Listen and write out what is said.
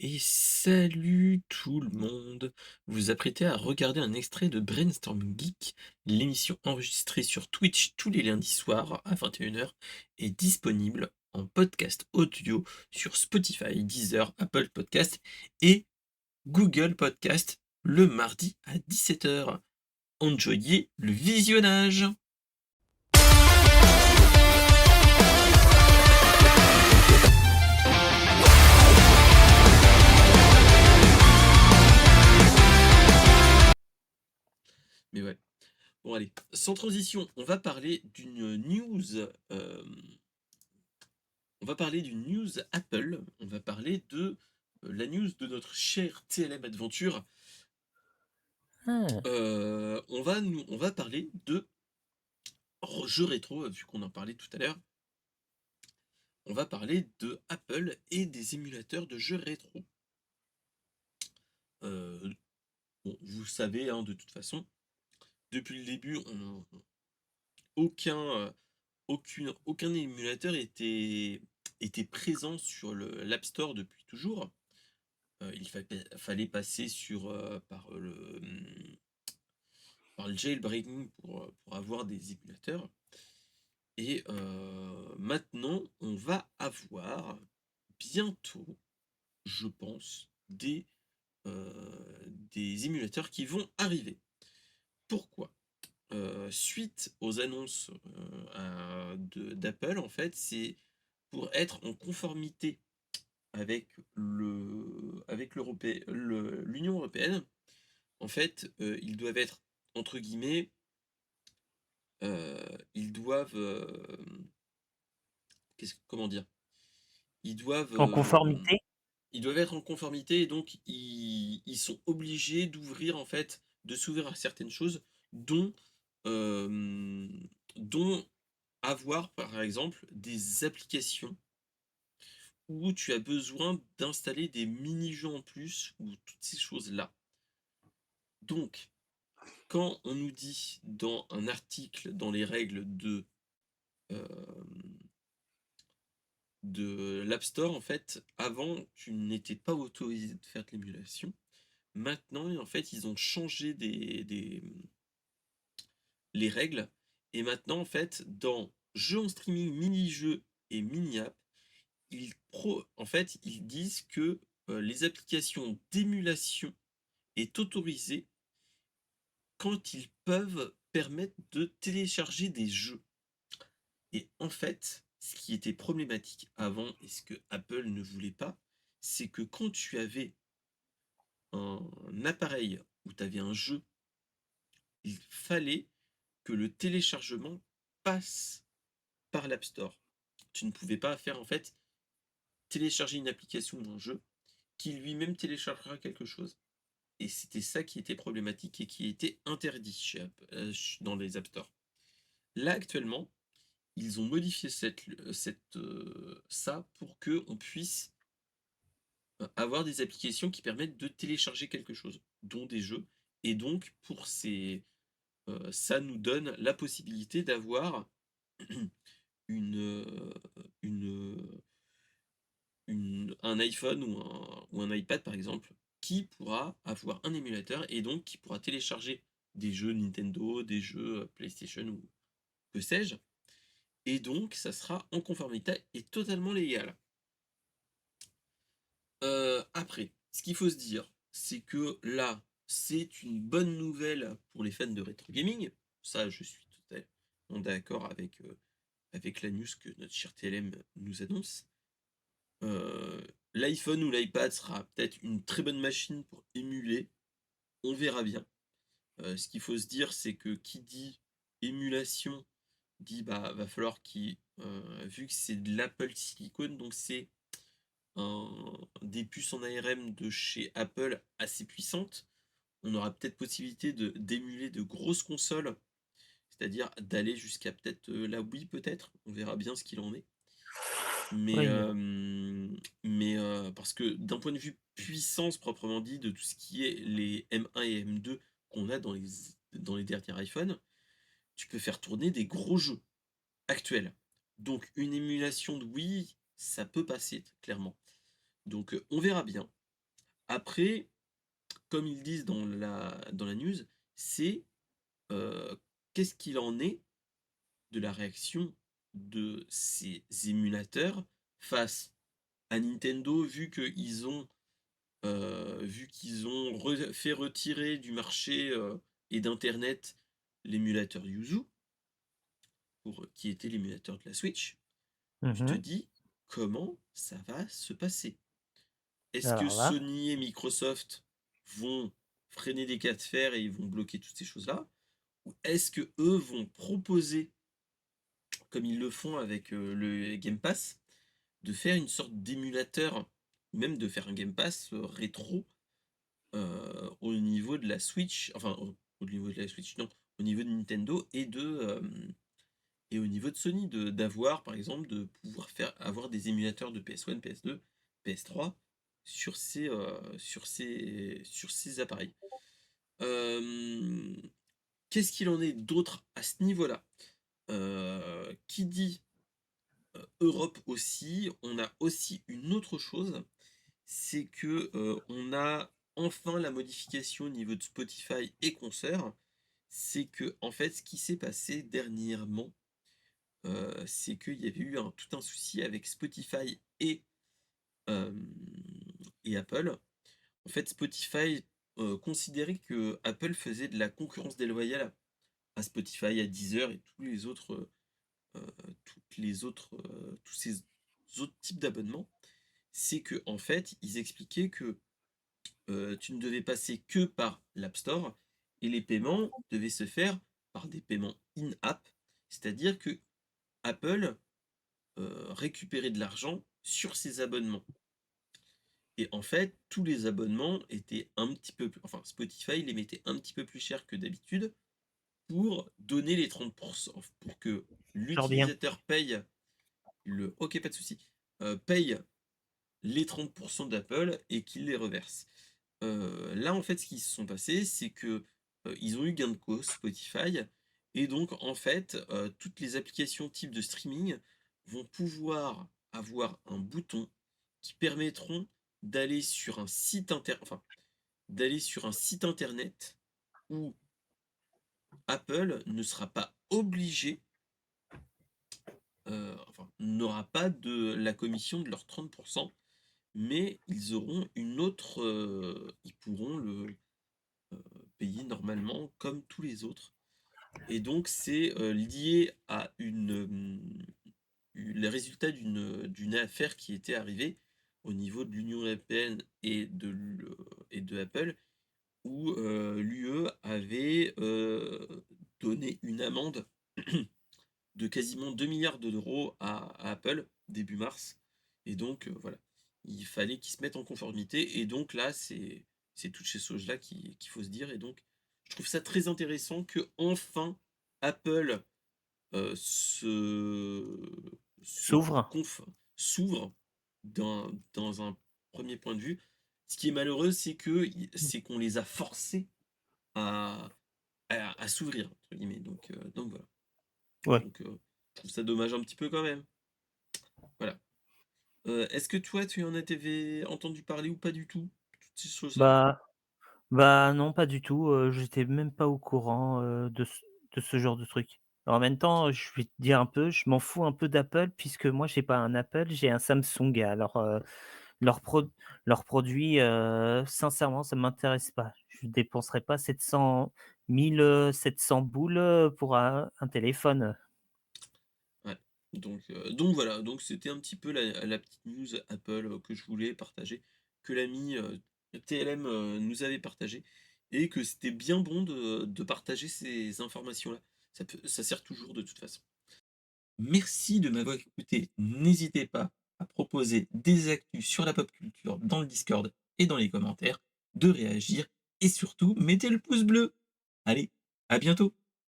Et salut tout le monde! Vous vous apprêtez à regarder un extrait de Brainstorm Geek, l'émission enregistrée sur Twitch tous les lundis soirs à 21h est disponible en podcast audio sur Spotify, Deezer, Apple Podcast et Google Podcast le mardi à 17h. Enjoyez le visionnage! Mais ouais. Bon allez, sans transition, on va parler d'une news Apple. On va parler de la news de notre cher TLM Adventure. Ah, On va parler de jeux rétro, vu qu'on en parlait tout à l'heure. On va parler de Apple et des émulateurs de jeux rétro. Euh, bon, vous savez, hein, de toute façon, depuis le début, aucun, aucun émulateur était présent sur l'App Store depuis toujours. Fallait passer par le jailbreaking pour avoir des émulateurs. Et maintenant, on va avoir bientôt, je pense, des émulateurs qui vont arriver. Pourquoi? Suite aux annonces d'Apple, en fait, c'est pour être en conformité avec l'Union européenne. En fait, ils doivent être, entre guillemets, ils doivent, comment dire? Ils doivent, en conformité? ils doivent être en conformité et donc ils sont obligés d'ouvrir, en fait, de s'ouvrir à certaines choses, dont, dont avoir, par exemple, des applications où tu as besoin d'installer des mini-jeux en plus ou toutes ces choses-là. Donc, quand on nous dit dans un article, dans les règles euh, de l'App Store, en fait, avant, tu n'étais pas autorisé de faire de l'émulation. Maintenant, en fait, ils ont changé les règles. Et maintenant, en fait, dans jeux en streaming, mini-jeux et mini-app, en fait, ils disent que les applications d'émulation est autorisée quand ils peuvent permettre de télécharger des jeux. Et en fait, ce qui était problématique avant et ce que Apple ne voulait pas, c'est que quand tu avais un appareil où tu avais un jeu, il fallait que le téléchargement passe par l'App Store. Tu ne pouvais pas faire, en fait, télécharger une application d'un jeu qui lui-même téléchargera quelque chose. Et c'était ça qui était problématique et qui était interdit dans les App Store. Là, actuellement, ils ont modifié ça pour que on puisse avoir des applications qui permettent de télécharger quelque chose, dont des jeux. Et donc, ça nous donne la possibilité d'avoir une, une, un iPhone ou un iPad, par exemple, qui pourra avoir un émulateur et donc qui pourra télécharger des jeux Nintendo, des jeux PlayStation ou que sais-je. Et donc, ça sera en conformité et totalement légal. Après, ce qu'il faut se dire, c'est que là, c'est une bonne nouvelle pour les fans de rétro gaming. Ça, je suis totalement d'accord avec la news que notre cher TLM nous annonce. Euh, L'iPhone ou l'iPad sera peut-être une très bonne machine pour émuler. On verra bien. Ce qu'il faut se dire, c'est que qui dit émulation dit bah va falloir vu que c'est de l'Apple Silicon, donc c'est des puces en ARM de chez Apple assez puissantes, on aura peut-être possibilité d'émuler de grosses consoles, c'est-à-dire d'aller jusqu'à peut-être la Wii peut-être, on verra bien ce qu'il en est. Mais, Oui. parce que d'un point de vue puissance proprement dit, de tout ce qui est les M1 et M2 qu'on a dans les derniers iPhones, tu peux faire tourner des gros jeux actuels. Donc une émulation de Wii, ça peut passer, clairement. Donc on verra bien. Après, comme ils disent dans la news, c'est, qu'est-ce qu'il en est de la réaction de ces émulateurs face à Nintendo, vu qu'ils ont fait retirer du marché, et d'internet l'émulateur Yuzu, qui était l'émulateur de la Switch. Tu te Mmh. dis: «Comment ça va se passer?» Est-ce que Alors là, Sony et Microsoft vont freiner des cas de fer et ils vont bloquer toutes ces choses-là? Ou est-ce que eux vont proposer, comme ils le font avec, le Game Pass, de faire une sorte d'émulateur, ou même de faire un Game Pass, rétro, au niveau de la Switch, enfin, au niveau de la Switch, non, au niveau de Nintendo et au niveau de Sony, d'avoir, par exemple, de pouvoir avoir des émulateurs de PS1, PS2, PS3 sur ces appareils. Hem, Qu'est-ce qu'il en est d'autre à ce niveau-là? Qui dit, Europe aussi, on a aussi une autre chose, c'est que, on a enfin la modification au niveau de Spotify et concerts. C'est que en fait, ce qui s'est passé dernièrement, c'est qu'il y avait eu tout un souci avec Spotify hem et Apple. En fait, Spotify, considérait que Apple faisait de la concurrence déloyale à Spotify, à Deezer et tous ces autres types d'abonnements. C'est que en fait, ils expliquaient que, tu ne devais passer que par l'App Store et les paiements devaient se faire par des paiements in-app. C'est-à-dire que Apple, récupérait de l'argent sur ses abonnements. Et en fait, tous les abonnements étaient un petit peu plus, enfin, Spotify les mettait un petit peu plus cher que d'habitude pour donner les 30, pour que je reviens. l'utilisateur paye OK, pas de souci, paye les 30 d'Apple et qu'il les reverse. Là, en fait, ce qui se sont passés, c'est que, ils ont eu gain de cause, Spotify, et donc en fait, toutes les applications type de streaming vont pouvoir avoir un bouton qui permettront d'aller sur un site internet où Apple ne sera pas obligé, enfin, n'aura pas de la commission de leurs 30, mais ils auront une autre, ils pourront payer normalement comme tous les autres. Et donc c'est, lié à les résultats d'une affaire qui était arrivée au niveau de l'Union européenne et de Apple, où, l'UE avait, donné une amende de quasiment 2 milliards d'euros à Apple début mars. Et donc, voilà, il fallait qu'ils se mettent en conformité. Et donc là, c'est toutes ces choses-là qu'il faut se dire. Et donc, je trouve ça très intéressant que enfin Apple, se S'ouvre. s'ouvre dans un premier point de vue. Ce qui est malheureux, c'est qu'on les a forcés à à «s'ouvrir» entre guillemets. Donc voilà. Ouais. Je trouve ça dommage un petit peu quand même. Voilà. Est-ce que toi, tu en avais entendu parler ou pas du tout? Toutes ces choses-là? Bah bah non, pas du tout, j'étais même pas au courant, de ce genre de truc. Alors en même temps, je vais te dire un peu, je m'en fous un peu d'Apple puisque moi j'ai pas un Apple, j'ai un Samsung. Alors, leurs pro leurs produits, sincèrement, ça m'intéresse pas. Je dépenserai pas 700 boules, pour un téléphone. Ouais. Donc voilà, donc c'était un petit peu la petite news Apple, que je voulais partager, que l'ami, TLM, nous avait partagé, et que c'était bien bon de partager ces informations-là. Ça sert toujours de toute façon. Merci de m'avoir écouté. N'hésitez pas à proposer des actus sur la pop culture dans le Discord et dans les commentaires, de réagir, et surtout mettez le pouce bleu. Allez, à bientôt!